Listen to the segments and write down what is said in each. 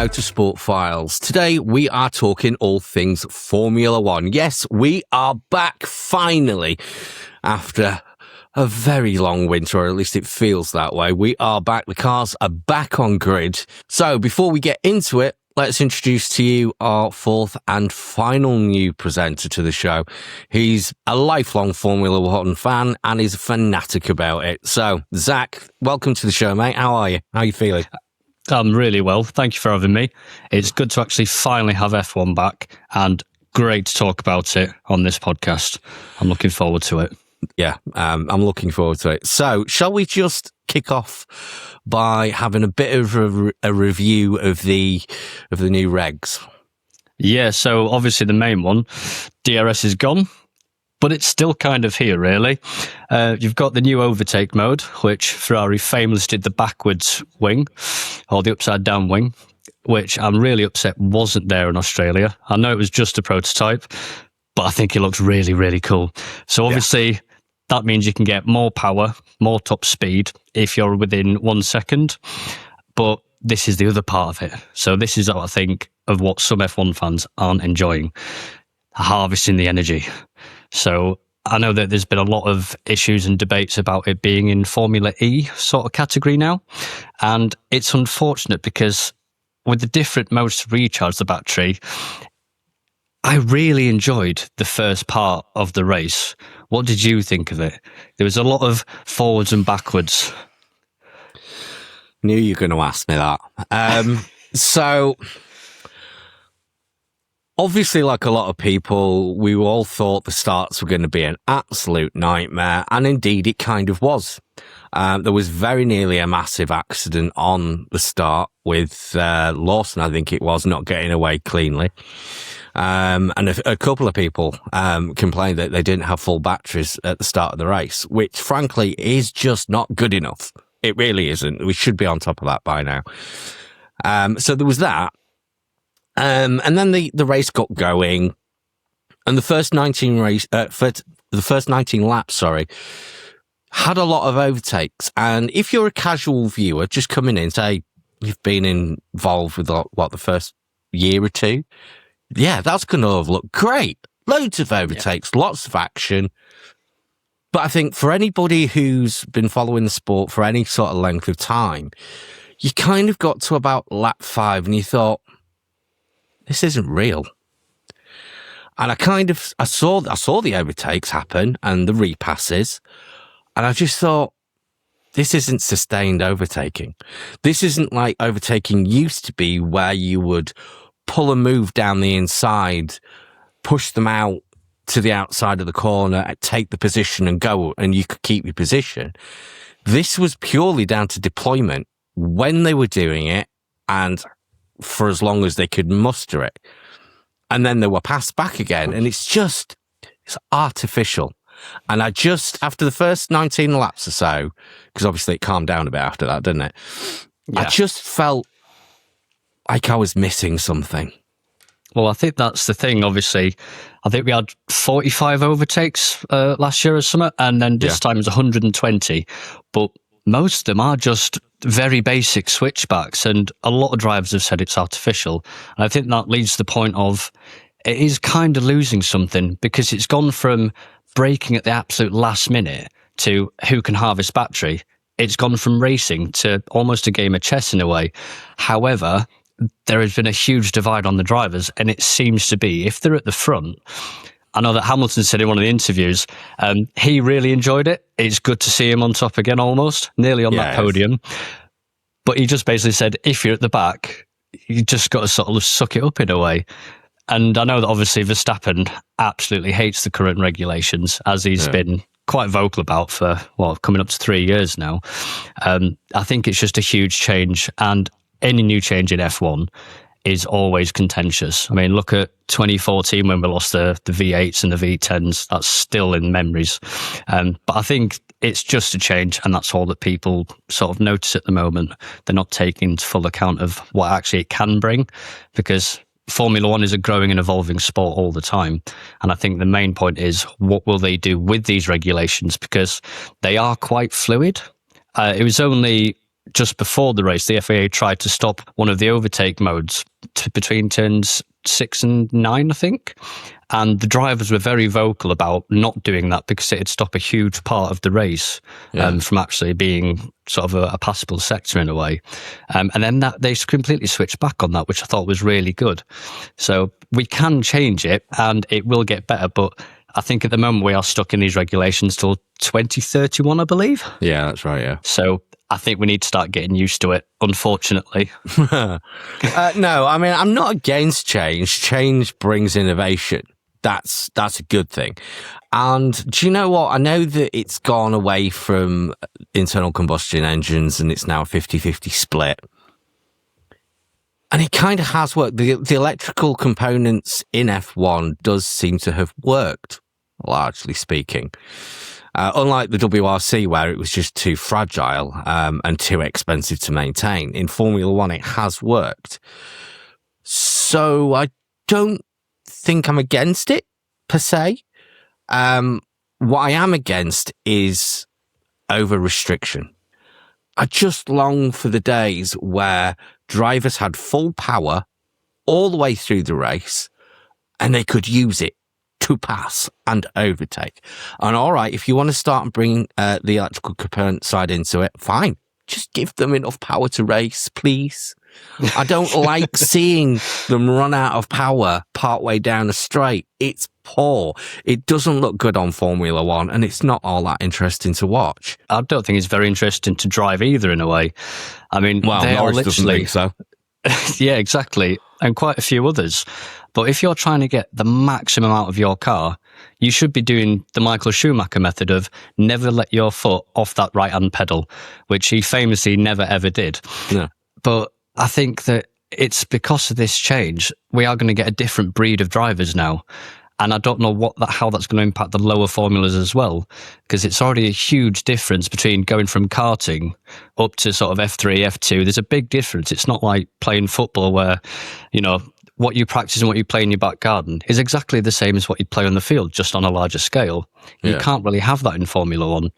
Motorsport Files. Today we are talking all things Formula One. Yes, we are back finally after a very long winter, or at least it feels that way. We are back. The cars are back on grid. So before we get into it, let's introduce to you our fourth and final new presenter to the show. He's a lifelong Formula One fan and is a fanatic about it. So, Zac, welcome to the show, mate. How are you? How are you feeling? I'm really well. Thank you for having me. It's good to actually finally have F1 back and great to talk about it on this podcast. I'm looking forward to it. Yeah, I'm looking forward to it. So, shall we just kick off by having a bit of a review of the new regs? Yeah, so obviously the main one, DRS is gone, but it's still kind of here, really. You've got the new overtake mode, which Ferrari famously did the backwards wing, or the upside down wing, which I'm really upset wasn't there in Australia. I know it was just a prototype, but I think it looks really, really cool. So obviously, that means you can get more power, more top speed if you're within 1 second. But this is the other part of it. So this is, I think, of what some F1 fans aren't enjoying, harvesting the energy. So I know that there's been a lot of issues and debates about it being in Formula E sort of category now. And it's unfortunate because with the different modes to recharge the battery, I really enjoyed the first part of the race. What did you think of it? There was a lot of forwards and backwards. Knew you were going to ask me that. So, obviously, like a lot of people, we all thought the starts were going to be an absolute nightmare, and indeed it kind of was. There was very nearly a massive accident on the start with Lawson, I think it was, not getting away cleanly. And a couple of people complained that they didn't have full batteries at the start of the race, which frankly is just not good enough. It really isn't. We should be on top of that by now. So there was that. And then the race got going, and the first 19 laps, had a lot of overtakes. And if you're a casual viewer just coming in, say you've been involved with the first year or two, yeah, that's going to have looked great. Loads of overtakes, lots of action. But I think for anybody who's been following the sport for any sort of length of time, you kind of got to about lap 5 and you thought, this isn't real. And I saw the overtakes happen and the repasses, and I just thought, this isn't sustained overtaking. This isn't like overtaking used to be, where you would pull a move down the inside, push them out to the outside of the corner, take the position and go, and you could keep your position. This was purely down to deployment, when they were doing it and for as long as they could muster it. And then they were passed back again, and it's artificial. And after the first 19 laps or so, because obviously it calmed down a bit after that, didn't it? Yeah. I just felt like I was missing something. Well, I think that's the thing, obviously. I think we had 45 overtakes last year or something, and then this time it was 120. But most of them are just very basic switchbacks, and a lot of drivers have said it's artificial. And I think that leads to the point of it is kind of losing something, because it's gone from braking at the absolute last minute to who can harvest battery. It's gone from racing to almost a game of chess in a way. However, there has been a huge divide on the drivers, and it seems to be, if they're at the front, I know that Hamilton said in one of the interviews, he really enjoyed it. It's good to see him on top again, almost, nearly on that podium. But he just basically said, if you're at the back, you just got to sort of suck it up in a way. And I know that obviously Verstappen absolutely hates the current regulations, as he's been quite vocal about for, coming up to 3 years now. I think it's just a huge change, and any new change in F1 is always contentious. I mean, look at 2014 when we lost the V8s and the V10s. That's still in memories. But I think it's just a change, and that's all that people sort of notice at the moment. They're not taking full account of what actually it can bring, because Formula One is a growing and evolving sport all the time. And I think the main point is, what will they do with these regulations? Because they are quite fluid. It was only just before the race, the FIA tried to stop one of the overtake modes between turns 6 and 9, I think. And the drivers were very vocal about not doing that because it'd stop a huge part of the race from actually being sort of a passable sector in a way. And then they completely switched back on that, which I thought was really good. So we can change it and it will get better. But I think at the moment we are stuck in these regulations till 2031, I believe. Yeah, that's right, yeah. So I think we need to start getting used to it, unfortunately. No, I mean, I'm not against change. Change brings innovation. That's a good thing. And do you know what? I know that it's gone away from internal combustion engines and it's now a 50-50 split. And it kind of has worked. The electrical components in F1 does seem to have worked, largely speaking. Unlike the WRC, where it was just too fragile and too expensive to maintain. In Formula One, it has worked. So I don't think I'm against it, per se. What I am against is over-restriction. I just long for the days where drivers had full power all the way through the race and they could use it to pass and overtake. And all right, if you want to start bringing the electrical component side into it, fine. Just give them enough power to race, please. I don't like seeing them run out of power partway down a straight. It's poor. It doesn't look good on Formula One, and it's not all that interesting to watch. I don't think it's very interesting to drive either, in a way. I mean, well, Norris doesn't think so. Yeah, exactly. And quite a few others. But if you're trying to get the maximum out of your car, you should be doing the Michael Schumacher method of never let your foot off that right-hand pedal, which he famously never ever did. No. But I think that it's because of this change, we are going to get a different breed of drivers now. And I don't know how that's going to impact the lower formulas as well, because it's already a huge difference between going from karting up to sort of F3, F2. There's a big difference. It's not like playing football where, you know, what you practice and what you play in your back garden is exactly the same as what you play on the field, just on a larger scale. You can't really have that in Formula One.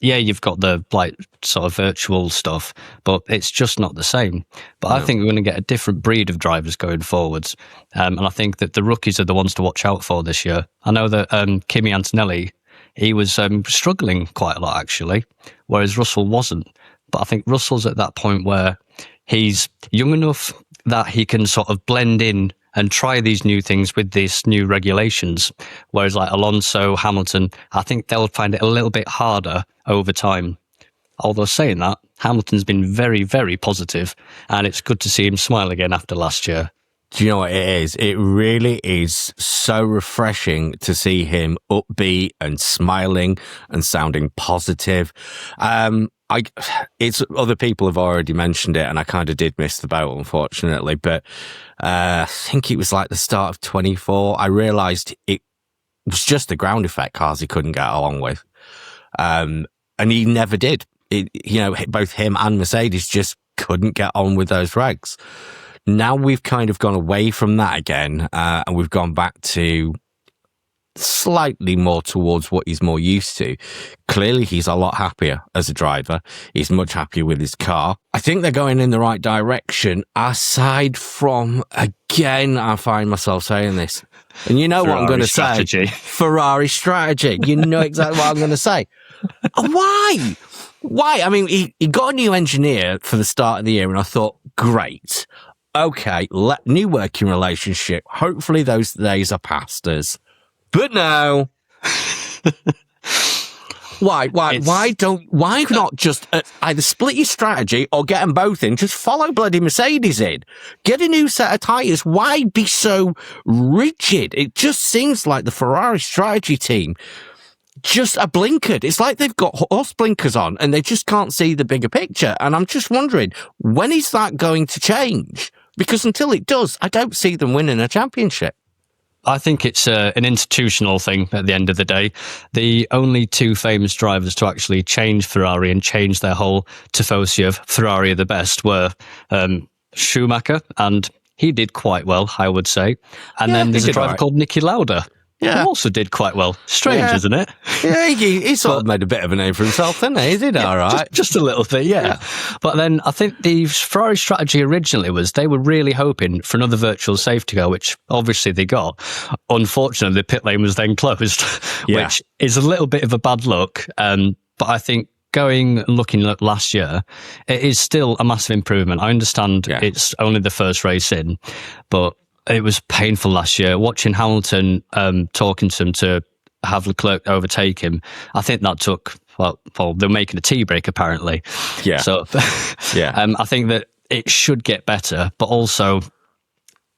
Yeah, you've got the like sort of virtual stuff, but it's just not the same. But I think we're going to get a different breed of drivers going forwards. And I think that the rookies are the ones to watch out for this year. I know that Kimi Antonelli, he was struggling quite a lot, actually, whereas Russell wasn't. But I think Russell's at that point where he's young enough that he can sort of blend in and try these new things with these new regulations. Whereas like Alonso, Hamilton, I think they'll find it a little bit harder over time. Although saying that, Hamilton's been very, very positive, and it's good to see him smile again after last year. Do you know what it is? It really is so refreshing to see him upbeat and smiling and sounding positive. It's other people have already mentioned it, and I kind of did miss the boat, unfortunately. But I think it was like the start of 24. I realised it was just the ground effect cars he couldn't get along with, and he never did. Both him and Mercedes just couldn't get on with those regs. Now we've kind of gone away from that again, and we've gone back to slightly more towards what he's more used to. Clearly, he's a lot happier as a driver. He's much happier with his car. I think they're going in the right direction, aside from, again, I find myself saying this, and you know Ferrari what I'm going to say. Ferrari strategy. You know exactly what I'm going to say. Why? Why? I mean, he got a new engineer for the start of the year, and I thought, great. Okay, new working relationship. Hopefully those days are past us. But no. Why not just either split your strategy or get them both in? Just follow bloody Mercedes in. Get a new set of tyres. Why be so rigid? It just seems like the Ferrari strategy team just are blinkered. It's like they've got horse blinkers on and they just can't see the bigger picture. And I'm just wondering, when is that going to change? Because until it does, I don't see them winning a championship. I think it's an institutional thing at the end of the day. The only two famous drivers to actually change Ferrari and change their whole tifosi of Ferrari are the best were Schumacher, and he did quite well, I would say. And then there's a driver called Niki Lauda. Yeah. who also did quite well. Strange, isn't it? Yeah, he sort of made a bit of a name for himself, didn't he? He did all right. Just a little bit, yeah. But then I think the Ferrari strategy originally was they were really hoping for another virtual safety car, which obviously they got. Unfortunately, the pit lane was then closed, which is a little bit of a bad look. But I think looking at last year, it is still a massive improvement. I understand it's only the first race in, but it was painful last year watching Hamilton talking to him to have Leclerc overtake him. I think that took, well they're making a tea break apparently. Yeah. So I think that it should get better, but also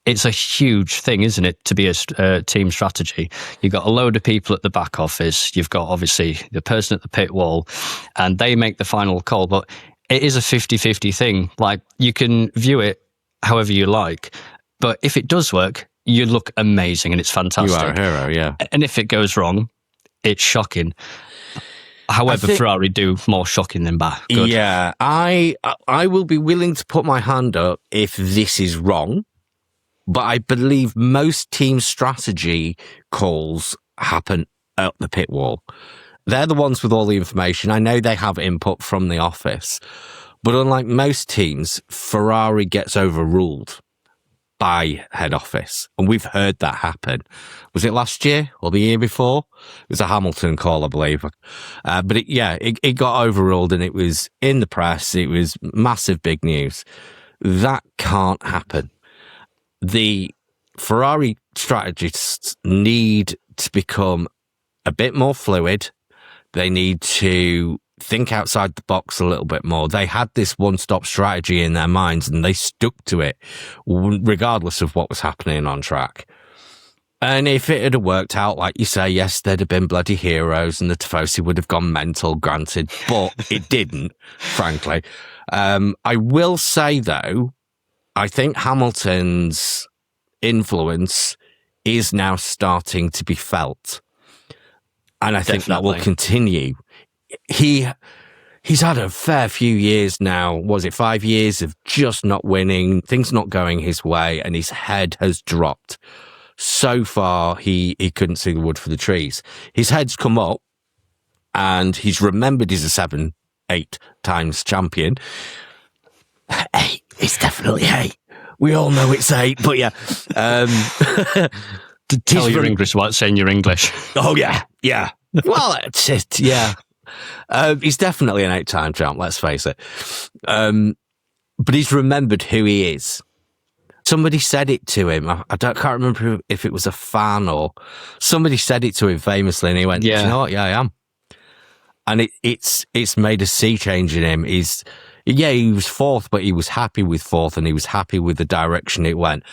it's a huge thing, isn't it, to be a team strategy? You've got a load of people at the back office. You've got, obviously, the person at the pit wall, and they make the final call. But it is a 50-50 thing. Like, you can view it however you like. But if it does work, you look amazing, and it's fantastic. You are a hero, yeah. And if it goes wrong, it's shocking. However, Ferrari do more shocking than bad. Good. Yeah, I will be willing to put my hand up if this is wrong. But I believe most team strategy calls happen at the pit wall. They're the ones with all the information. I know they have input from the office. But unlike most teams, Ferrari gets overruled by head office. And we've heard that happen. Was it last year or the year before? It was a Hamilton call, I believe. But it got overruled and it was in the press. It was massive big news. That can't happen. The Ferrari strategists need to become a bit more fluid. They need to think outside the box a little bit more. They had this one-stop strategy in their minds and they stuck to it regardless of what was happening on track. And if it had worked out, like you say, yes, there'd have been bloody heroes and the Tifosi would have gone mental, granted, but it didn't, frankly. I will say, though, I think Hamilton's influence is now starting to be felt. And I think that will continue. He's had a fair few years now. Was it 5 years of just not winning, things not going his way, and his head has dropped. So far, he couldn't see the wood for the trees. His head's come up, and he's remembered he's a 7-8 times champion. 8. It's definitely 8. We all know it's 8, but yeah. Tell your English without saying you're English. Oh, yeah. Well, it's it, yeah. He's definitely an 8-time champ, let's face it. But he's remembered who he is. Somebody said it to him. I can't remember if it was a fan or somebody said it to him famously, and he went, "You know what? Yeah, I am." And it's made a sea change in him. He was fourth, but he was happy with fourth, and he was happy with the direction it went.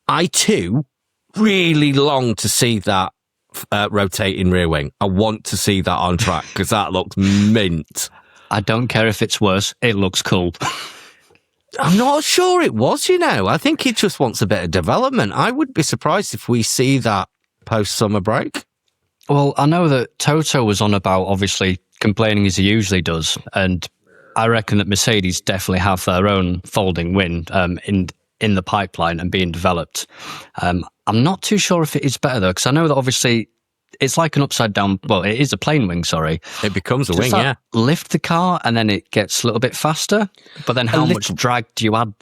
I too really long to see that rotating rear wing. I want to see that on track because that looked mint. I don't care if it's worse. It looks cool. I'm not sure it was, I think it just wants a bit of development. I would be surprised if we see that post-summer break. Well, I know that Toto was on about, obviously, complaining as he usually does, and I reckon that Mercedes definitely have their own folding wing in the pipeline and being developed. I'm not too sure if it is better, though, because I know that, obviously, it's like an upside down, well, it is a plane wing, sorry. It becomes a wing, yeah. Lift the car and then it gets a little bit faster, but then how much drag do you add?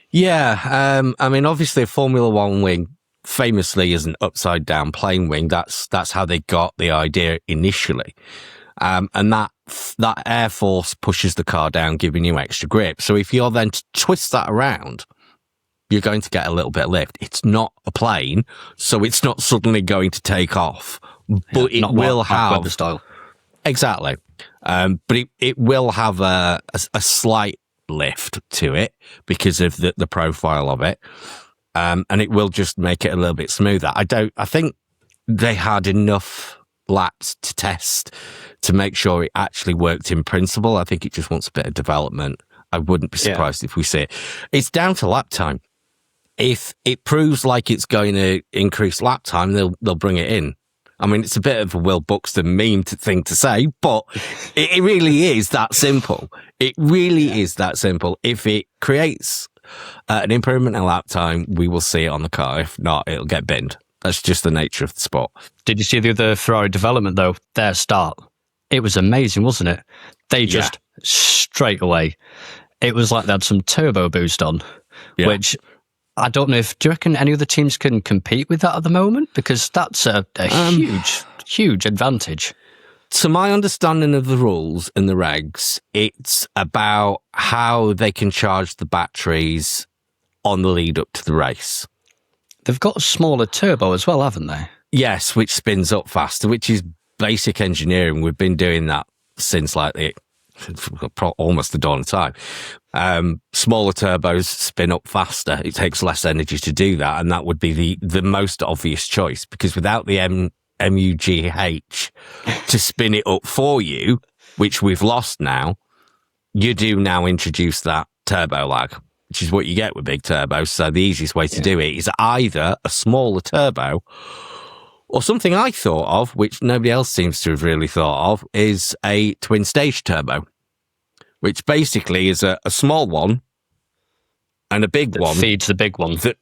Yeah, I mean, obviously a Formula One wing famously is an upside down plane wing. That's how they got the idea initially. And that air force pushes the car down, giving you extra grip. So if you're then to twist that around, you're going to get a little bit of lift. It's not a plane, so it's not suddenly going to take off, but it will have the style. Exactly. But it will have a slight lift to it because of the profile of it. And it will just make it a little bit smoother. I think they had enough laps to test to make sure it actually worked in principle. I think it just wants a bit of development. I wouldn't be surprised if we see it. It's down to lap time. If it proves like it's going to increase lap time, they'll bring it in. I mean, it's a bit of a Will Buxton meme thing to say, but it really is that simple. It really is that simple. If it creates an improvement in lap time, we will see it on the car. If not, it'll get binned. That's just the nature of the sport. Did you see the other Ferrari development, though? Their start. It was amazing, wasn't it? They just straight away. It was like they had some turbo boost on, which I don't know if... Do you reckon any other teams can compete with that at the moment? Because that's a huge, huge advantage. To my understanding of the rules and the regs, it's about how they can charge the batteries on the lead up to the race. They've got a smaller turbo as well, haven't they? Yes, which spins up faster, which is basic engineering. We've been doing that since almost the dawn of time. Smaller turbos spin up faster. It takes less energy to do that, and that would be the most obvious choice, because without the MUGH to spin it up for you, which we've lost now, you do now introduce that turbo lag, which is what you get with big turbos. So the easiest way to do it is either a smaller turbo, or something I thought of, which nobody else seems to have really thought of, is a twin stage turbo, which basically is a small one and a big one. Feeds the big one. So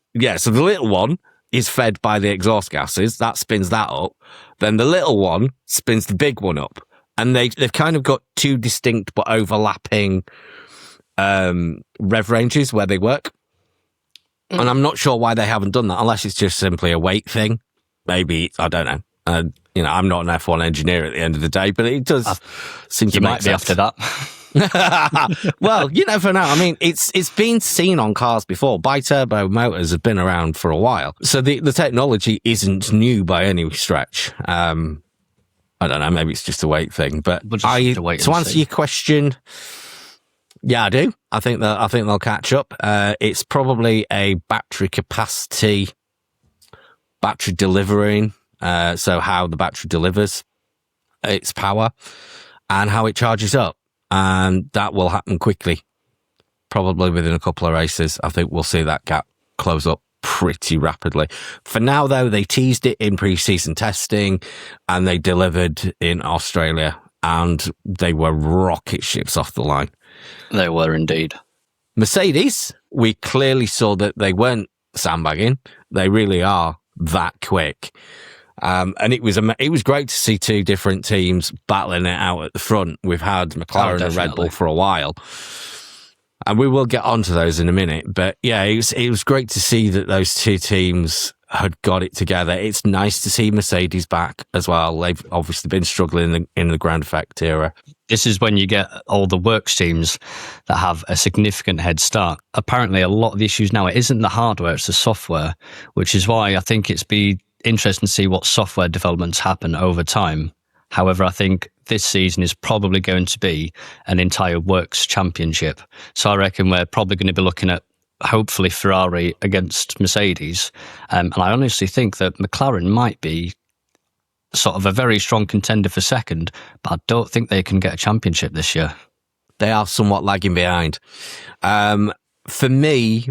the little one is fed by the exhaust gases. That spins that up. Then the little one spins the big one up. And they've kind of got two distinct but overlapping rev ranges where they work. And I'm not sure why they haven't done that, unless it's just simply a weight thing. Maybe, I don't know. I'm not an F1 engineer at the end of the day, but it does seem to make sense. You might be after that. Well, you never know. I mean, it's been seen on cars before. Bi-turbo motors have been around for a while. So the technology isn't new by any stretch. I don't know. Maybe it's just a weight thing. But to answer your question, yeah, I do. I think they'll catch up. It's probably a battery capacity, battery delivering, so how the battery delivers its power and how it charges up. And that will happen quickly, probably within a couple of races. I think we'll see that gap close up pretty rapidly. For now, though, they teased it in pre-season testing and they delivered in Australia, and they were rocket ships off the line. They were indeed. Mercedes, we clearly saw that they weren't sandbagging. They really are that quick. And it was great to see two different teams battling it out at the front. We've had McLaren and Red Bull for a while, and we will get onto those in a minute. But yeah, it was great to see that those two teams had got it together. It's nice to see Mercedes back as well. They've obviously been struggling in the ground effect era. This is when you get all the works teams that have a significant head start. Apparently, a lot of the issues now, it isn't the hardware, it's the software, which is why I think it's be interesting to see what software developments happen over time. However, I think this season is probably going to be an entire works championship. So I reckon we're probably going to be looking at, hopefully, Ferrari against Mercedes. And I honestly think that McLaren might be sort of a very strong contender for second, but I don't think they can get a championship this year. They are somewhat lagging behind. For me,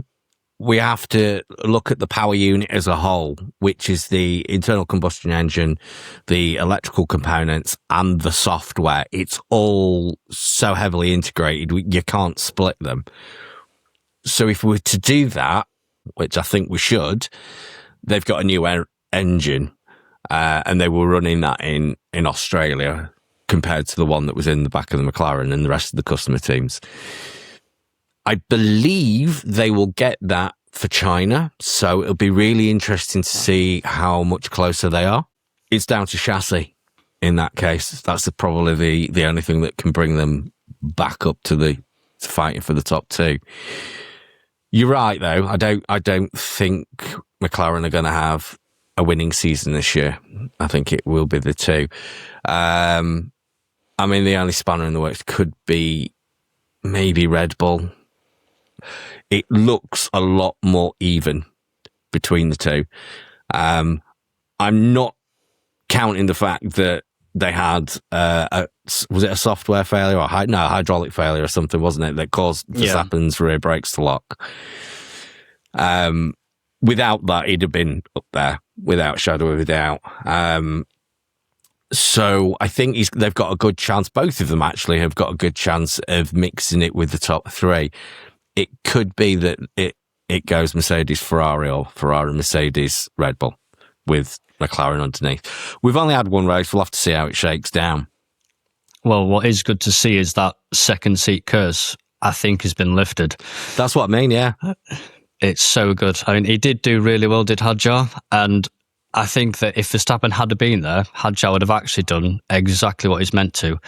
we have to look at the power unit as a whole, which is the internal combustion engine, the electrical components, and the software. It's all so heavily integrated, you can't split them. So if we were to do that, which I think we should, they've got a new engine, and they were running that in Australia compared to the one that was in the back of the McLaren and the rest of the customer teams. I believe they will get that for China, so it'll be really interesting to see how much closer they are. It's down to chassis in that case. That's probably the only thing that can bring them back up to fighting for the top two. You're right, though. I don't think McLaren are going to have a winning season this year. I think it will be the two. I mean, the only spanner in the works could be maybe Red Bull. It looks a lot more even between the two. I'm not counting the fact that they had was it a software failure or hydraulic failure or something, wasn't it, that caused Verstappen's rear brakes to lock. Without that, he'd have been up there without shadow of a doubt. So I think they've got a good chance. Both of them actually have got a good chance of mixing it with the top three. It could be that it goes Mercedes, Ferrari, or Ferrari, Mercedes, Red Bull. with McLaren underneath. We've only had one race. We'll have to see how it shakes down. Well, what is good to see is that second seat curse, I think, has been lifted. That's what I mean, yeah. It's so good. I mean, he did do really well, did Hadjar, and I think that if Verstappen had been there, Hadjar would have actually done exactly what he's meant to.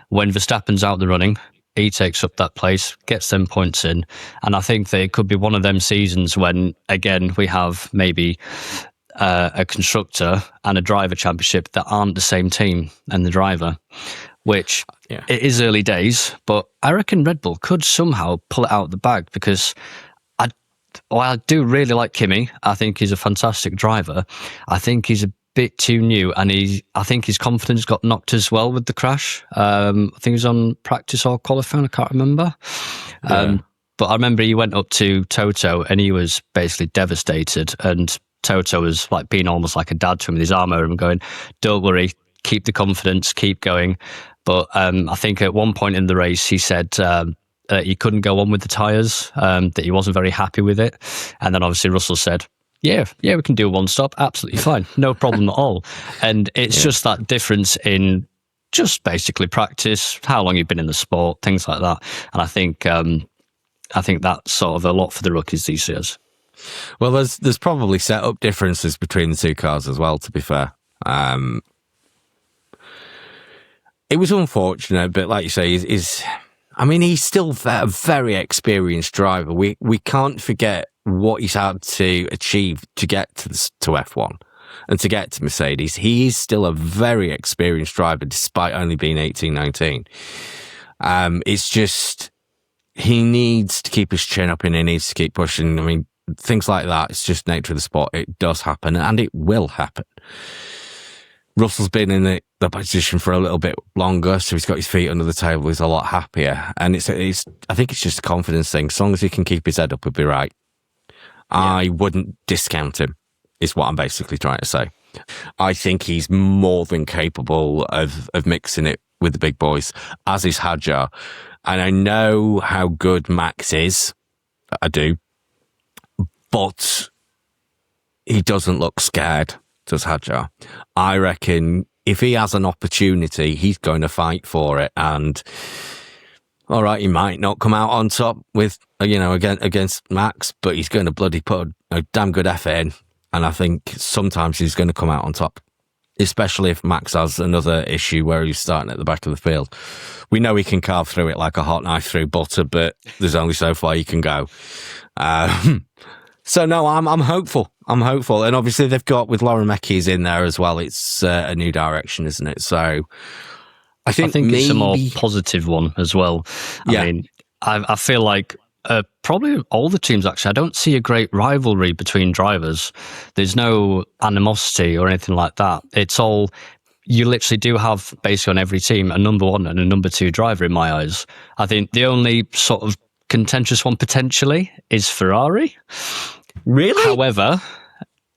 When Verstappen's out the running, he takes up that place, gets them points in, and I think that it could be one of them seasons when, again, we have maybe a constructor and a driver championship that aren't the same team and the driver, which it is early days, but I reckon Red Bull could somehow pull it out of the bag because I do really like Kimi. I think he's a fantastic driver. I think he's a bit too new, and I think his confidence got knocked as well with the crash. I think he was on practice or qualifying, I can't remember. But I remember he went up to Toto and he was basically devastated, and Toto was like being almost like a dad to him with his arm over him going, don't worry, keep the confidence, keep going. But I think at one point in the race he said he couldn't go on with the tyres, that he wasn't very happy with it. And then obviously Russell said, yeah, we can do one stop, absolutely fine, no problem at all. And it's just that difference in just basically practice, how long you've been in the sport, things like that. And I think that's sort of a lot for the rookies these years. Well, there's probably set-up differences between the two cars as well, to be fair. It was unfortunate, but like you say, he's still a very experienced driver. We can't forget what he's had to achieve to get to F1 and to get to Mercedes. He is still a very experienced driver, despite only being 18, 19. It's just, he needs to keep his chin up and he needs to keep pushing. I mean, things like that, it's just nature of the sport. It does happen, and it will happen. Russell's been in the position for a little bit longer, so he's got his feet under the table. He's a lot happier, and I think it's just a confidence thing. As long as he can keep his head up, he'll be right. Yeah. I wouldn't discount him, is what I'm basically trying to say. I think he's more than capable of mixing it with the big boys, as is Hadjar. And I know how good Max is. I do. But he doesn't look scared, does Hadjar. I reckon if he has an opportunity, he's going to fight for it. And all right, he might not come out on top with, against Max, but he's going to bloody put a damn good effort in. And I think sometimes he's going to come out on top, especially if Max has another issue where he's starting at the back of the field. We know he can carve through it like a hot knife through butter, but there's only so far you can go. So no, I'm hopeful. I'm hopeful. And obviously they've got, with Lauren Meckies in there as well, it's a new direction, isn't it? So I think maybe it's a more positive one as well. I mean, I feel like probably all the teams, actually, I don't see a great rivalry between drivers. There's no animosity or anything like that. It's all, you literally do have, basically on every team, a number one and a number two driver in my eyes. I think the only sort of contentious one potentially is Ferrari. Really?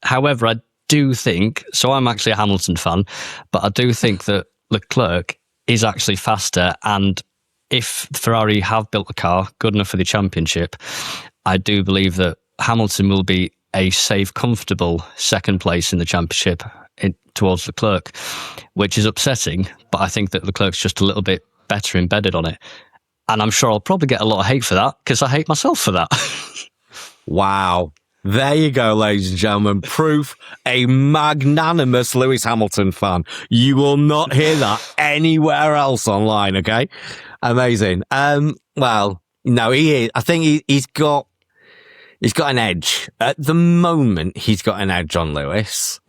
However, I do think, so I'm actually a Hamilton fan, but I do think that Leclerc is actually faster, and if Ferrari have built a car good enough for the championship, I do believe that Hamilton will be a safe, comfortable second place in the championship towards Leclerc, which is upsetting, but I think that Leclerc's just a little bit better embedded on it. And I'm sure I'll probably get a lot of hate for that, because I hate myself for that. Wow. There you go, ladies and gentlemen. Proof a magnanimous Lewis Hamilton fan. You will not hear that anywhere else online, okay? Amazing. Well, no, he is. I think he's got an edge. At the moment, he's got an edge on Lewis.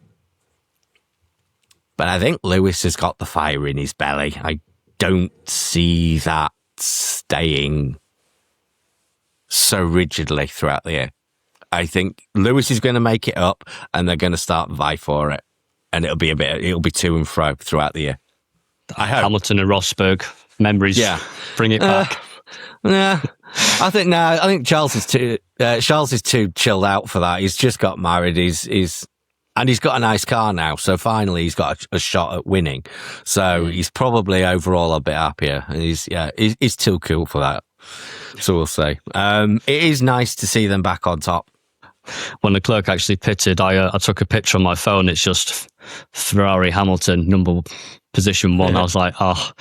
But I think Lewis has got the fire in his belly. I don't see that staying so rigidly throughout the year. I think Lewis is going to make it up, and they're going to start vie for it, and it'll be to and fro throughout the year. I hope. Hamilton and Rosberg memories. Yeah, bring it back. I think Charles is too chilled out for that. He's just got married. And he's got a nice car now, so finally he's got a shot at winning. So he's probably overall a bit happier, and he's too cool for that. So we'll see. It is nice to see them back on top. when the clerk actually pitted, I took a picture on my phone. It's just Ferrari Hamilton, position 1. I was like, oh,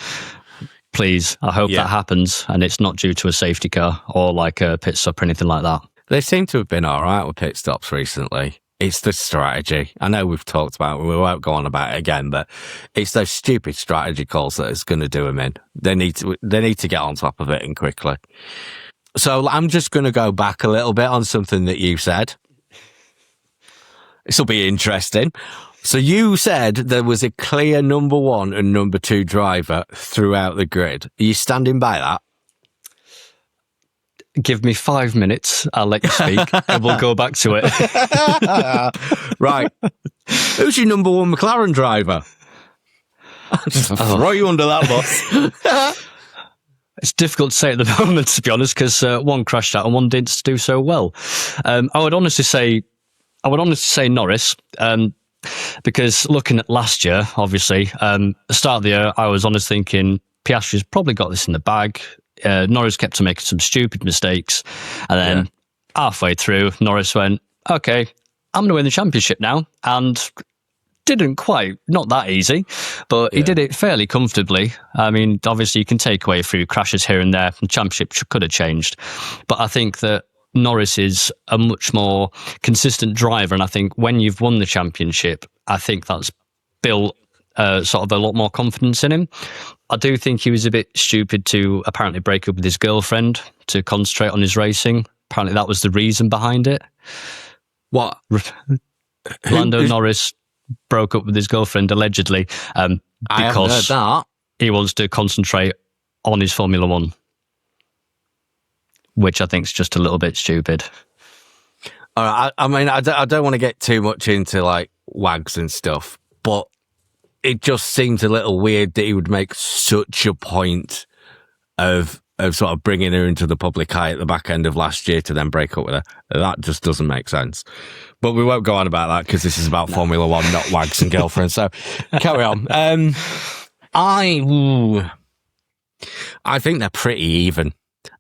please, I hope that happens. And it's not due to a safety car or like a pit stop or anything like that. They seem to have been all right with pit stops recently. It's the strategy. I know we've talked about it. We won't go on about it again, but it's those stupid strategy calls that is going to do them in. They need to get on top of it and quickly. So I'm just going to go back a little bit on something that you said. This will be interesting. So you said there was a clear number 1 and number 2 driver throughout the grid. Are you standing by that? Give me 5 minutes. I'll let you speak and we'll go back to it. Right. Who's your number 1 McLaren driver? I'll just throw you under that bus. It's difficult to say at the moment, to be honest, because one crashed out and one didn't do so well. I would honestly say Norris, because looking at last year, obviously, the start of the year, I was honestly thinking Piastri's probably got this in the bag. Norris kept on making some stupid mistakes, and then halfway through, Norris went, "Okay, I'm going to win the championship now," and didn't quite, not that easy, but he did it fairly comfortably. I mean, obviously, you can take away a few crashes here and there. The championship could have changed, but I think that Norris is a much more consistent driver, and I think when you've won the championship, I think that's built sort of a lot more confidence in him. I do think he was a bit stupid to apparently break up with his girlfriend to concentrate on his racing. Apparently that was the reason behind it. What? Lando Norris broke up with his girlfriend allegedly because he wants to concentrate on his Formula One, which I think is just a little bit stupid. I mean, I don't want to get too much into like wags and stuff, but it just seems a little weird that he would make such a point of sort of bringing her into the public eye at the back end of last year to then break up with her. That just doesn't make sense. But we won't go on about that because this is about Formula One, not wags and girlfriends. So carry on. I think they're pretty even.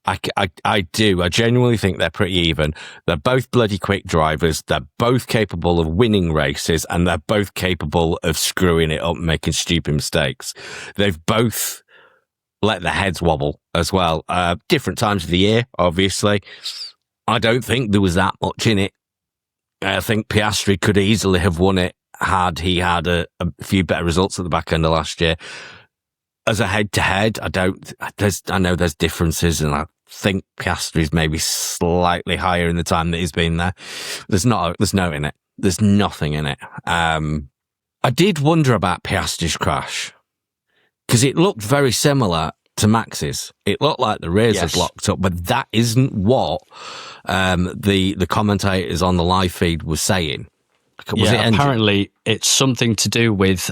I do. I genuinely think they're pretty even. They're both bloody quick drivers. They're both capable of winning races, and they're both capable of screwing it up and making stupid mistakes. They've both let their heads wobble as well. Different times of the year, obviously. I don't think there was that much in it. I think Piastri could easily have won it had he had a few better results at the back end of last year. As a head-to-head, I know there's differences, and I think Piastri's maybe slightly higher in the time that he's been there. There's no in it. There's nothing in it. I did wonder about Piastri's crash because it looked very similar to Max's. It looked like the rears had locked up, but that isn't what the commentators on the live feed were saying. Apparently it's something to do with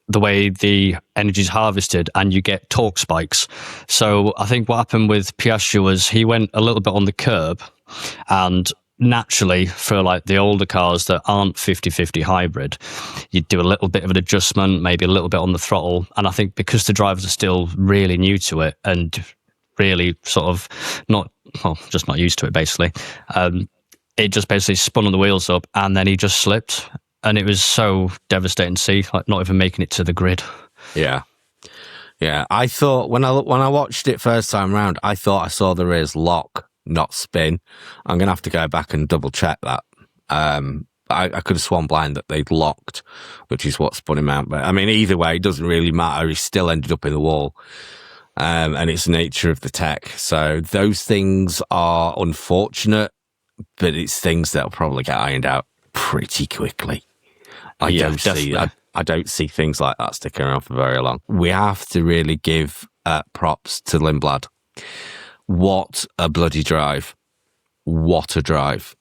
the way the energy is harvested and you get torque spikes. So I think what happened with Piastri was he went a little bit on the curb, and naturally for like the older cars that aren't 50-50 hybrid, you do a little bit of an adjustment, maybe a little bit on the throttle. And I think because the drivers are still really new to it and really sort of just not used to it basically, it just basically spun on the wheels up and then he just slipped. And it was so devastating to see, like not even making it to the grid. Yeah. I thought when I watched it first time round, I thought I saw the rears lock, not spin. I'm gonna have to go back and double check that. I could have sworn blind that they'd locked, which is what spun him out. But I mean, either way, it doesn't really matter. He still ended up in the wall, and it's the nature of the tech. So those things are unfortunate, but it's things that'll probably get ironed out pretty quickly. I don't see things like that sticking around for very long. We have to really give props to Lindblad. What a bloody drive. What a drive.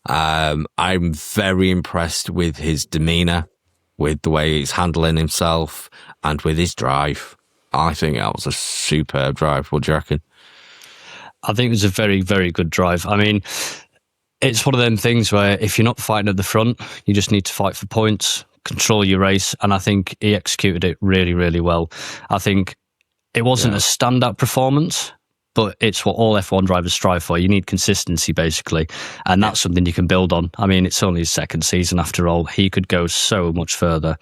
I'm very impressed with his demeanour, with the way he's handling himself, and with his drive. I think that was a superb drive. What do you reckon? I think it was a very, very good drive. I mean, it's one of them things where if you're not fighting at the front, you just need to fight for points, control your race, and I think he executed it really, really well. I think it wasn't a standout performance, but it's what all F1 drivers strive for. You need consistency, basically, and that's something you can build on. I mean, it's only his second season after all. He could go so much further.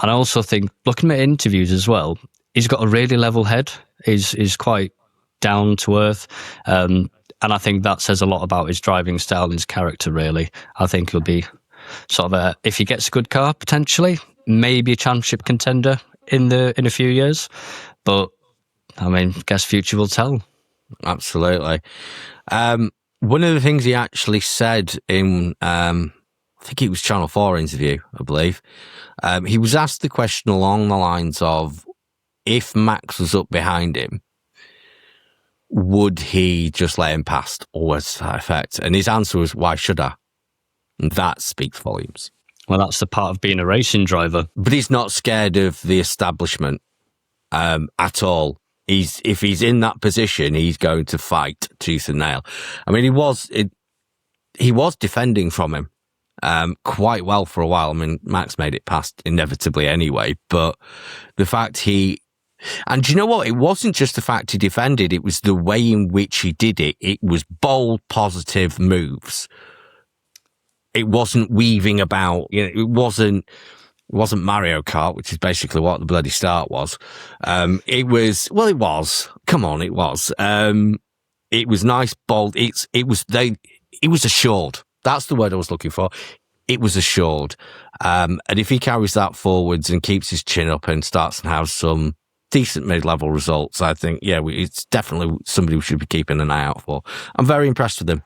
And I also think, looking at interviews as well, he's got a really level head. He's quite down to earth. And I think that says a lot about his driving style and his character, really. I think he'll be sort of if he gets a good car, potentially, maybe a championship contender in a few years. But, I mean, I guess future will tell. Absolutely. One of the things he actually said in, I think it was Channel 4 interview, I believe, he was asked the question along the lines of, if Max was up behind him, would he just let him past, or was that effect? And his answer was, why should I? And that speaks volumes. Well, that's the part of being a racing driver. But he's not scared of the establishment at all. If he's in that position, he's going to fight tooth and nail. I mean, he was defending from him quite well for a while. I mean, Max made it past inevitably anyway, but the fact and do you know what? It wasn't just the fact he defended, it was the way in which he did it. It was bold, positive moves. It wasn't weaving about, it wasn't Mario Kart, which is basically what the bloody start was. It was. Come on, it was. It was nice, bold. It was assured. That's the word I was looking for. It was assured. And if he carries that forwards and keeps his chin up and starts to have some decent mid-level results, I think, it's definitely somebody we should be keeping an eye out for. I'm very impressed with him.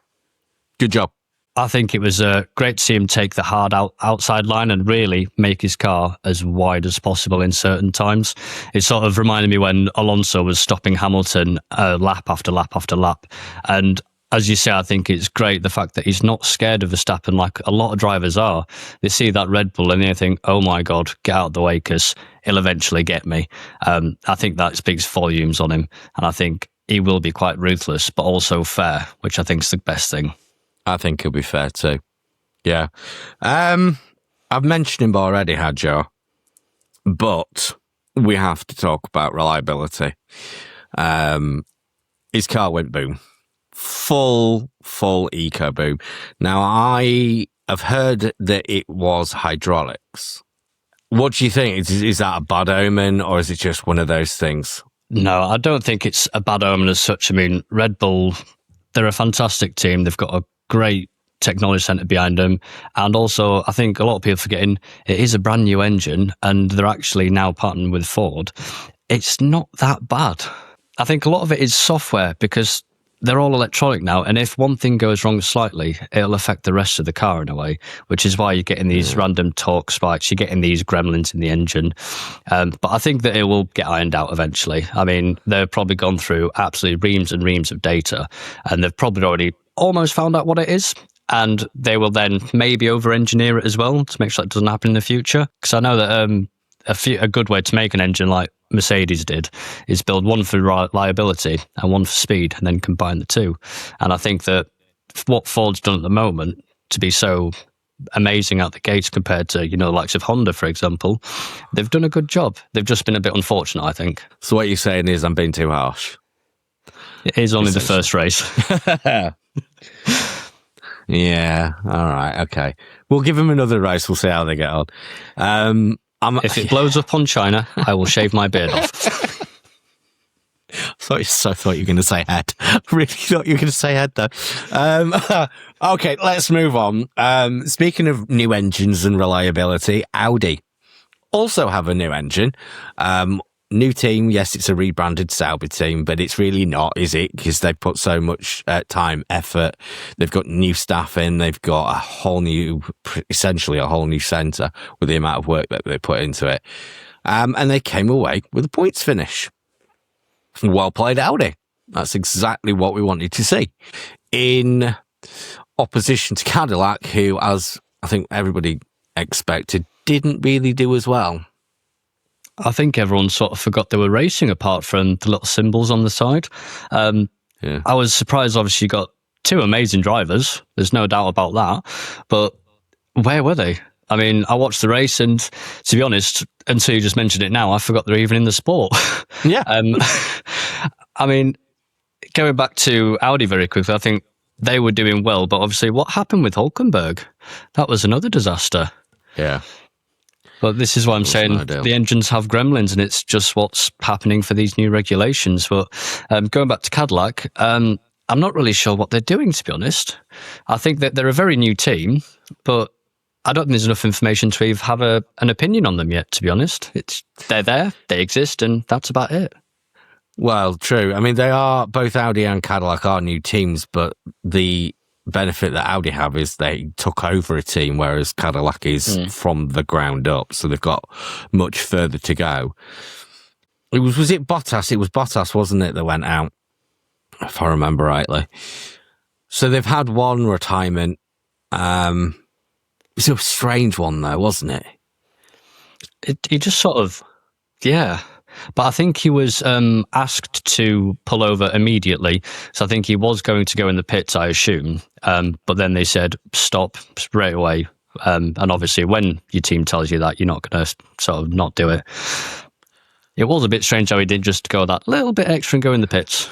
Good job. I think it was great to see him take the hard outside line and really make his car as wide as possible in certain times. It sort of reminded me when Alonso was stopping Hamilton lap after lap after lap. And as you say, I think it's great the fact that he's not scared of Verstappen like a lot of drivers are. They see that Red Bull and they think, oh my God, get out of the way because he'll eventually get me. I think that speaks volumes on him. And I think he will be quite ruthless, but also fair, which I think is the best thing. I think he'll be fair too. Yeah. I've mentioned him already, Hadjo, but we have to talk about reliability. His car went boom. Full eco boom. Now, I have heard that it was hydraulics. What do you think? Is that a bad omen, or is it just one of those things? No, I don't think it's a bad omen as such. I mean, Red Bull, they're a fantastic team. They've got a great technology centre behind them. And also, I think a lot of people forgetting it is a brand new engine and they're actually now partnering with Ford. It's not that bad. I think a lot of it is software because they're all electronic now. And if one thing goes wrong slightly, it'll affect the rest of the car in a way, which is why you're getting these random torque spikes. You're getting these gremlins in the engine. But I think that it will get ironed out eventually. I mean, they've probably gone through absolutely reams and reams of data and they've probably already almost found out what it is. And they will then maybe over-engineer it as well to make sure it doesn't happen in the future. Because I know that a good way to make an engine like Mercedes did is build one for reliability and one for speed and then combine the two. And I think that what Ford's done at the moment to be so amazing out the gates compared to, the likes of Honda, for example, they've done a good job. They've just been a bit unfortunate, I think. So what you're saying is I'm being too harsh? It is only the first race. Yeah, all right, okay. We'll give them another race. We'll see how they get on. If it blows up on China, I will shave my beard off. I thought you were going to say head. Really thought you were going to say head, though. Okay, let's move on. Speaking of new engines and reliability, Audi also have a new engine. New team, yes, it's a rebranded Sauber team, but it's really not, is it? Because they've put so much time, effort. They've got new staff in. They've got essentially a whole new centre with the amount of work that they put into it. And they came away with a points finish. Well played, Audi. That's exactly what we wanted to see. In opposition to Cadillac, who, as I think everybody expected, didn't really do as well. I think everyone sort of forgot they were racing apart from the little symbols on the side. I was surprised, obviously, you got two amazing drivers. There's no doubt about that. But where were they? I mean, I watched the race and, to be honest, until you just mentioned it now, I forgot they're even in the sport. Yeah. I mean, going back to Audi very quickly, I think they were doing well, but obviously what happened with Hulkenberg? That was another disaster. Yeah. But this is what I'm saying. The engines have gremlins, and it's just what's happening for these new regulations. But going back to Cadillac, I'm not really sure what they're doing, to be honest. I think that they're a very new team, but I don't think there's enough information to even have an opinion on them yet, to be honest. They're there, they exist, and that's about it. Well, true. I mean, they are, both Audi and Cadillac are new teams, but the benefit that Audi have is they took over a team, whereas Cadillac is from the ground up, so they've got much further to go. Was it Bottas? It was Bottas, wasn't it, that went out, if I remember rightly. So they've had one retirement. It's a strange one, though, wasn't it? He just sort of, yeah. But I think he was asked to pull over immediately. So I think he was going to go in the pits, I assume. But then they said, stop straight away. And obviously, when your team tells you that, you're not going to sort of not do it. It was a bit strange how he did just go that little bit extra and go in the pits.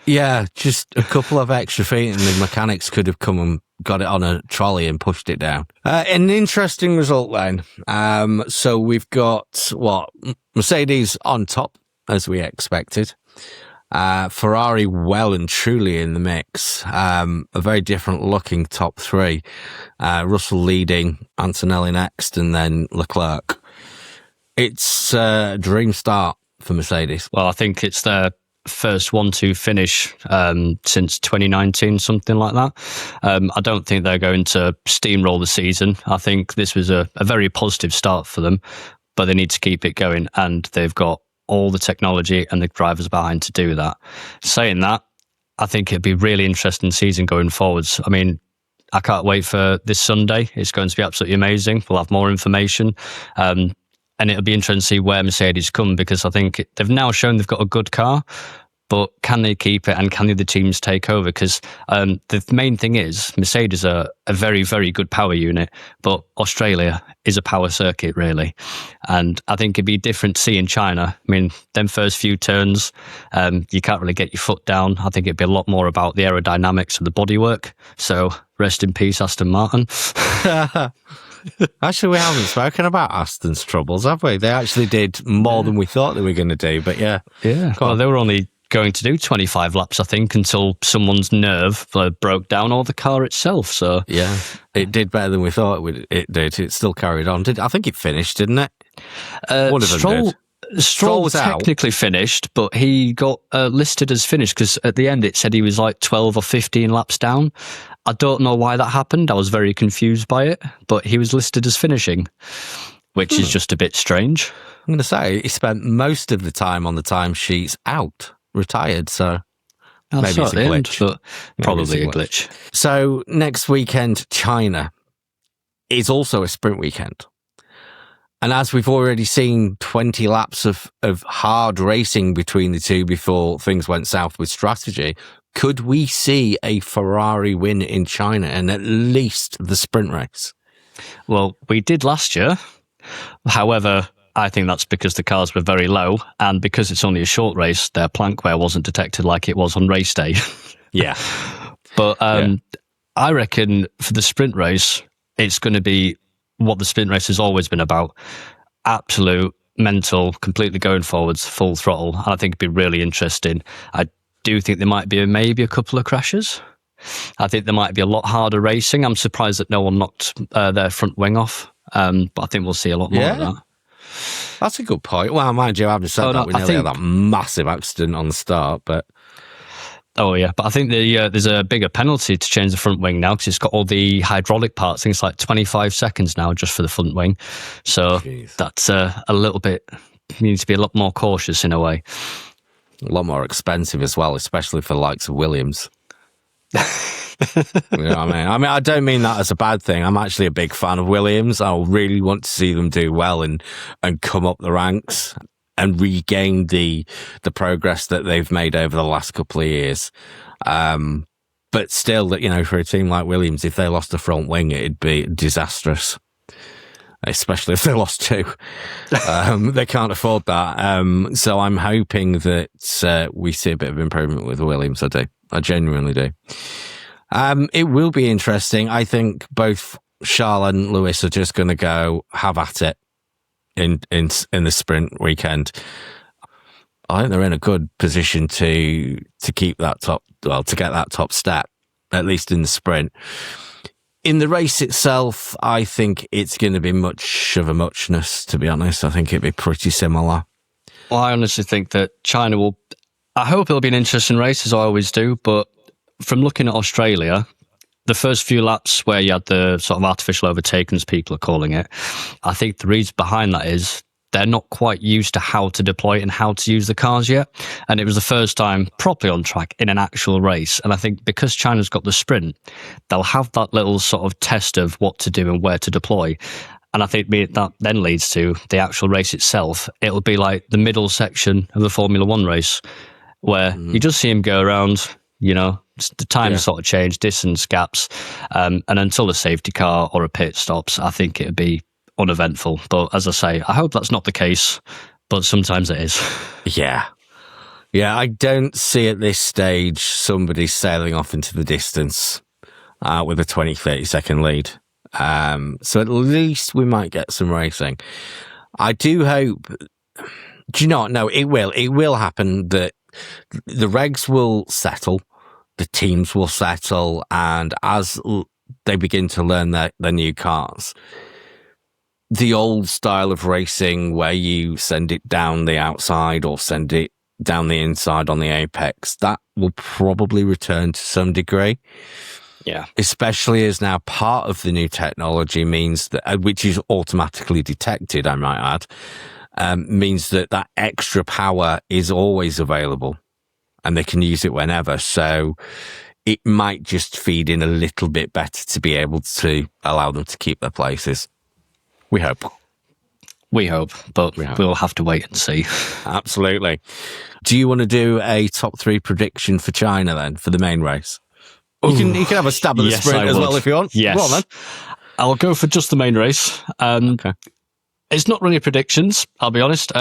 Yeah, just a couple of extra feet and the mechanics could have come and got it on a trolley and pushed it down. An interesting result then. So we've got, Mercedes on top, as we expected. Ferrari well and truly in the mix. A very different looking top three. Russell leading, Antonelli next, and then Leclerc. It's a dream start for Mercedes. Well, I think it's their first 1-2 finish since 2019, something like that. I don't think they're going to steamroll the season. I think this was a very positive start for them, but they need to keep it going, and they've got all the technology and the drivers behind to do that. Saying that, I think it'd be really interesting season going forwards. I mean, I can't wait for this Sunday. It's going to be absolutely amazing. We'll have more information. And it'll be interesting to see where Mercedes come, because I think they've now shown they've got a good car, but can they keep it and can the other teams take over? Because the main thing is Mercedes are a very, very good power unit, but Australia is a power circuit, really. And I think it'd be different to see in China. I mean, them first few turns, you can't really get your foot down. I think it'd be a lot more about the aerodynamics of the bodywork. So rest in peace, Aston Martin. Actually, we haven't spoken about Aston's troubles, have we? They actually did more than we thought they were going to do, but yeah. Yeah, well, they were only going to do 25 laps, I think, until someone's nerve broke down, or the car itself. So yeah, it did better than we thought it did. It still carried on. I think it finished, didn't it? One of them did. Stroll was technically finished, but he got listed as finished because at the end it said he was like 12 or 15 laps down. I don't know why that happened. I was very confused by it, but he was listed as finishing, which is just a bit strange. I'm going to say he spent most of the time on the timesheets out, retired, so maybe it's a glitch. But probably a glitch. So next weekend, China, is also a sprint weekend. And as we've already seen 20 laps of hard racing between the two before things went south with strategy, could we see a Ferrari win in China and at least the sprint race? Well, we did last year. However, I think that's because the cars were very low, and because it's only a short race, their plank wear wasn't detected like it was on race day. Yeah. But I reckon for the sprint race, it's going to be what the sprint race has always been about. Absolute mental, completely going forwards, full throttle. And I think it'd be really interesting. I do think there might be maybe a couple of crashes. I think there might be a lot harder racing. I'm surprised that no one knocked their front wing off. But I think we'll see a lot more of that. That's a good point. Well, mind you, I haven't said that. We nearly had that massive accident on the start, but... Oh, yeah. But I think there's a bigger penalty to change the front wing now because it's got all the hydraulic parts. I think it's like 25 seconds now just for the front wing. So that's a little bit... You need to be a lot more cautious in a way. A lot more expensive as well, especially for the likes of Williams. You know what I mean? I don't mean that as a bad thing. I'm actually a big fan of Williams. I really want to see them do well and come up the ranks and regain the progress that they've made over the last couple of years. But still, for a team like Williams, if they lost the front wing, it'd be disastrous. especially if they lost two. They can't afford that. So I'm hoping that we see a bit of improvement with Williams. I genuinely do. It will be interesting. I think both Charles and Lewis are just going to go have at it in the sprint weekend. I think they're in a good position to keep that to get that top step, at least in the sprint. In the race itself, I think it's going to be much of a muchness, to be honest. I think it'd be pretty similar. Well, I honestly think that China will... I hope it'll be an interesting race, as I always do, but from looking at Australia, the first few laps where you had the sort of artificial overtaken, as people are calling it, I think the reason behind that is they're not quite used to how to deploy it and how to use the cars yet. And it was the first time properly on track in an actual race. And I think because China's got the sprint, they'll have that little sort of test of what to do and where to deploy. And I think that then leads to the actual race itself. It'll be like the middle section of the Formula One race, where you just see him go around, the times sort of change, distance gaps. And until a safety car or a pit stops, I think it'd be uneventful. But as I say, I hope that's not the case, but sometimes it is. Yeah, I don't see at this stage somebody sailing off into the distance with a 20-30 second lead. So at least we might get some racing. I do hope... Do you not? No, it will happen that the regs will settle, the teams will settle, and as they begin to learn their new cars, the old style of racing where you send it down the outside or send it down the inside on the apex, that will probably return to some degree. Yeah. Especially as now part of the new technology means that, which is automatically detected, I might add, means that extra power is always available and they can use it whenever. So it might just feed in a little bit better to be able to allow them to keep their places. We hope. But we'll have to wait and see. Absolutely. Do you want to do a top 3 prediction for China then, for the main race? You can have a stab at the sprint as well if you want. Yes. Go on, then. I'll go for just the main race. Okay. It's not really predictions, I'll be honest.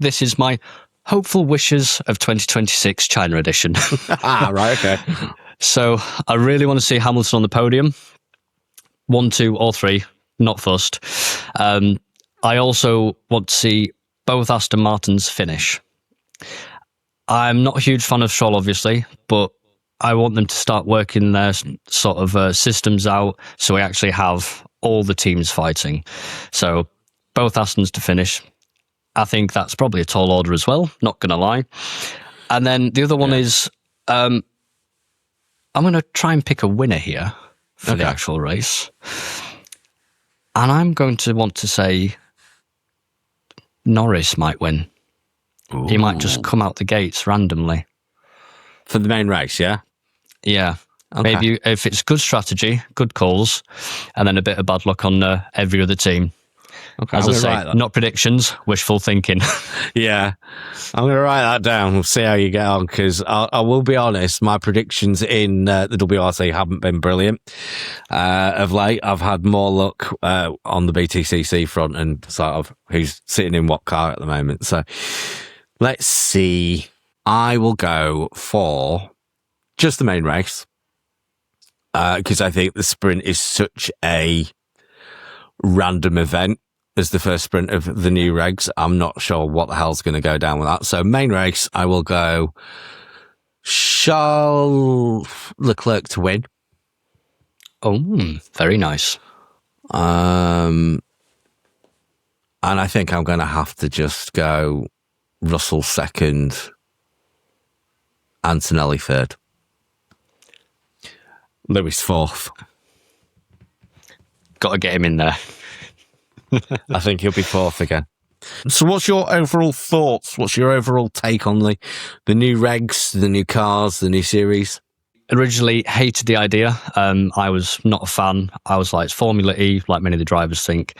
This is my hopeful wishes of 2026 China edition. Right, okay. So I really want to see Hamilton on the podium. 1, 2, or 3. Not fussed. I also want to see both Aston Martins finish. I'm not a huge fan of Stroll, obviously, but I want them to start working their sort of systems out so we actually have all the teams fighting. So both Astons to finish. I think that's probably a tall order as well, not going to lie. And then the other one is I'm going to try and pick a winner here for the actual race. And I'm going to want to say Norris might win. Ooh. He might just come out the gates randomly. For the main race, yeah? Yeah. Okay. Maybe if it's good strategy, good calls, and then a bit of bad luck on every other team. Okay, as I say, not predictions, wishful thinking. Yeah. I'm going to write that down. We'll see how you get on, because I will be honest, my predictions in the WRC haven't been brilliant. Of late, I've had more luck on the BTCC front and sort of who's sitting in what car at the moment. So let's see. I will go for just the main race, because I think the sprint is such a random event as the first sprint of the new regs. I'm not sure what the hell's going to go down with that. So main race, I will go Charles Leclerc to win. Oh, very nice. And I think I'm going to have to just go Russell second, Antonelli third, Lewis fourth. Got to get him in there. I think he'll be fourth again. So what's your overall thoughts? What's your overall take on the new regs, the new cars, the new series? Originally hated the idea. I was not a fan. I was like, it's Formula E, like many of the drivers think.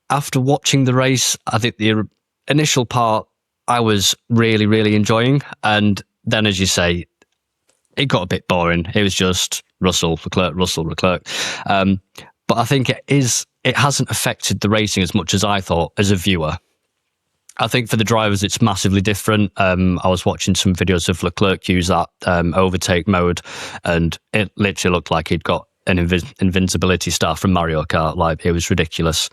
After watching the race, I think the initial part I was really, really enjoying. And then, as you say, it got a bit boring. It was just Russell, Leclerc, Russell, Leclerc. But I think it hasn't affected the racing as much as I thought as a viewer. I think for the drivers, it's massively different. I was watching some videos of Leclerc use that overtake mode, and it literally looked like he'd got an invincibility star from Mario Kart. Like, it was ridiculous.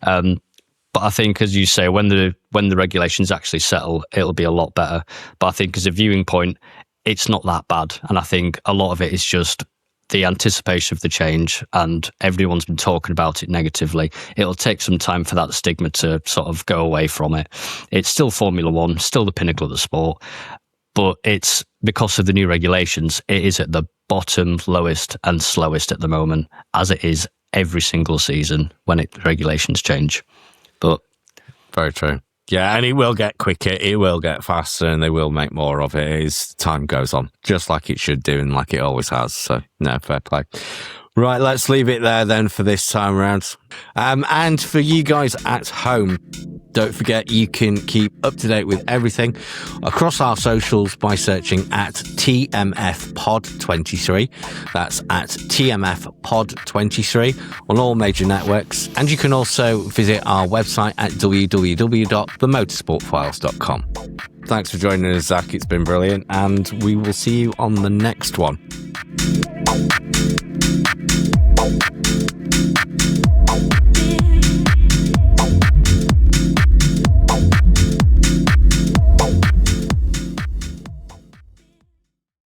But I think, as you say, when the regulations actually settle, it'll be a lot better. But I think as a viewing point, it's not that bad. And I think a lot of it is just the anticipation of the change, and everyone's been talking about it negatively. It'll take some time for that stigma to sort of go away from it. It's still Formula One, still the pinnacle of the sport, but it's because of the new regulations, it is at the bottom, lowest and slowest at the moment, as it is every single season when regulations change. But very true. Yeah, and it will get quicker, it will get faster, and they will make more of it as time goes on, just like it should do and like it always has. So, no, fair play. Right, let's leave it there then for this time around. And for you guys at home, don't forget you can keep up to date with everything across our socials by searching at TMF Pod 23. That's at TMF Pod 23 on all major networks. And you can also visit our website at www.themotorsportfiles.com. Thanks for joining us, Zach. It's been brilliant, and we will see you on the next one.